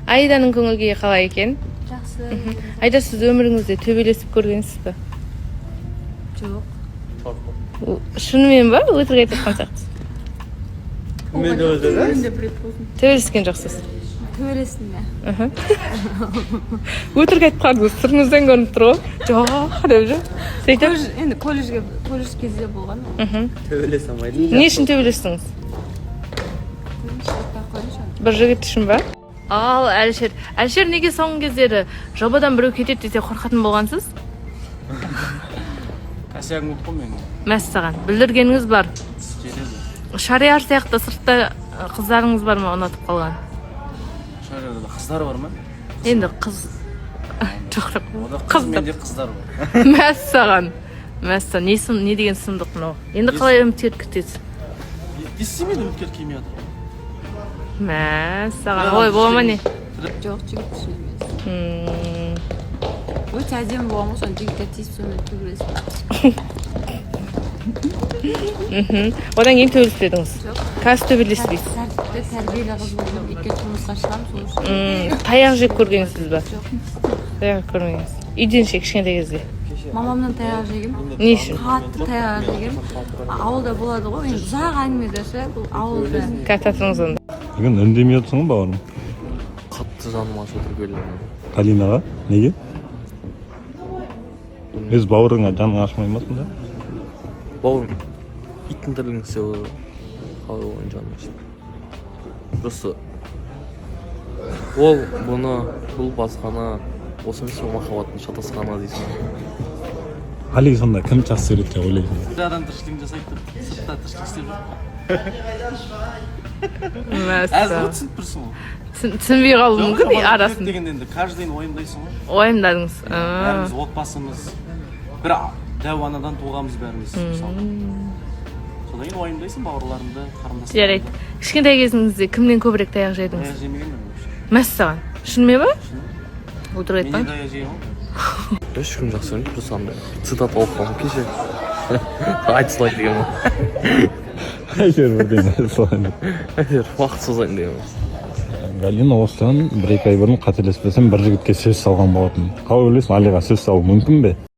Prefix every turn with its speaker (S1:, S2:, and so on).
S1: Айданың көңіл күйі қалай екен?
S2: Жақсы.
S1: Айда, сіз өміріңізде төбелесіп көргенсіз бе?
S2: Жоқ.
S1: Шынымен ба? Өтірік айтып жатқан сияқтысыз.
S3: Мен де өтірік.
S1: Төбелескен жоқсыз.
S2: Төбелестім бе?
S1: Өтірік айтып қалдыңыз, сырыңыздан көрініп тұр ғой. Жоқ деп жүр. Сөйтіп?
S2: Енді колледж кезде болған.
S3: Төбелесе алмайды.
S1: Не үшін төбелестіңіз? Бір жігіт үшін ба? Ал, Әлішер. Әлішер, неге соңғы кездері жобадан біреу кетеді десе қорқатын болғансыз?
S4: Әсерің көп қой менің.
S1: Мәссаған. Білдіргеніңіз бар.
S4: Жетеді.
S1: Шариар сияқты сыртта қыздарыңыз бар ма, ұнатып қалған?
S4: Шариарда қыздар бар ма?
S1: Енді қыз... Жоқ,
S4: Ода қыз менде қыздар бар.
S1: Мәссаған. Мәссаған. Не деген сұмдық мынау? Енді қалай үміткер күтесіз?
S4: Естімейді үміткер келмей жатыр.
S1: Мәссаған. Ой, бола ма не?
S2: Жоқ, жігіт үшін емес. Өте әдемі болған ғой, соны жігіттер тиісіп сонымен төбелесіп.
S1: Одан кейін төбелеспедіңіз?
S2: Жоқ.
S1: Қазір төбелеспейсіз?
S2: Тәртіпті, тәрбиелі қыз болдым. Екеуі тұрмысқа шығамын, сол үшін.
S1: Таяқ жеп көргенсіз ба?
S2: Жоқ.
S1: Таяқ көрмеңіз. Үйден ше, кішкентай кезде.
S2: Мамамнан таяқ жегем.
S1: Не үшін?
S2: Қатты таяқ жегем. Ауылда болады ғой, енді ұзақ әңгімеде ше, бұл ауылда.
S1: Кәтатыңыз онда.
S5: Бүгін үндемей отырсың ба бауырым?
S3: Қатты жаным ашып отыр келді.
S5: Қалинаға? Неге? Өз бауырыңа жаның ашымай ма сонда?
S3: Бауырым, иттің тірлігін істеп отыр. Қалай оған жаным ашып. Просто ол бұны, бұл басқаны, осы емес пе махаббаттың шатасқаны дейсің.
S5: Қали сонда кім жақсы көреді деп ойлайсың?
S4: Bir adam tırşılığın жасайды, сыртта тіршілік істеп жүр. Әзір түсініп тұрсың ғой.
S1: Түсінбей қалуы мүмкін арасын.
S4: Дегенде енді каждыйын ойымдайсың ғой.
S1: Ойымдадыңыз.
S4: Бәріміз отбасымыз. Бір дәу анадан туғанбыз бәріміз. Содан кейін ойымдайсың бауырларымды, қарындастарымды.
S1: Жарайды. Кішкентай кезіңізде кімнен көбірек таяқ жедіңіз?
S4: Таяқ жемеген мен.
S1: Мәссаған. Шынымен ба? Өтірік
S4: Мен
S1: айтпаң.
S4: де таяқ жеймін.
S3: Ешкім жақсы көрмейді, просто андай цитат алып қалдым кеше. Айтсылайды деген ғой.
S5: Әйтеуір бірден солай.
S3: Әйтеуір уақыт созайын деген ғой.
S5: Галина осыдан 1-2 ай бұрын қателеспесем бір жігітке сөз салған болатын. Қалай ойлайсың, Алиға сөз салу мүмкін бе?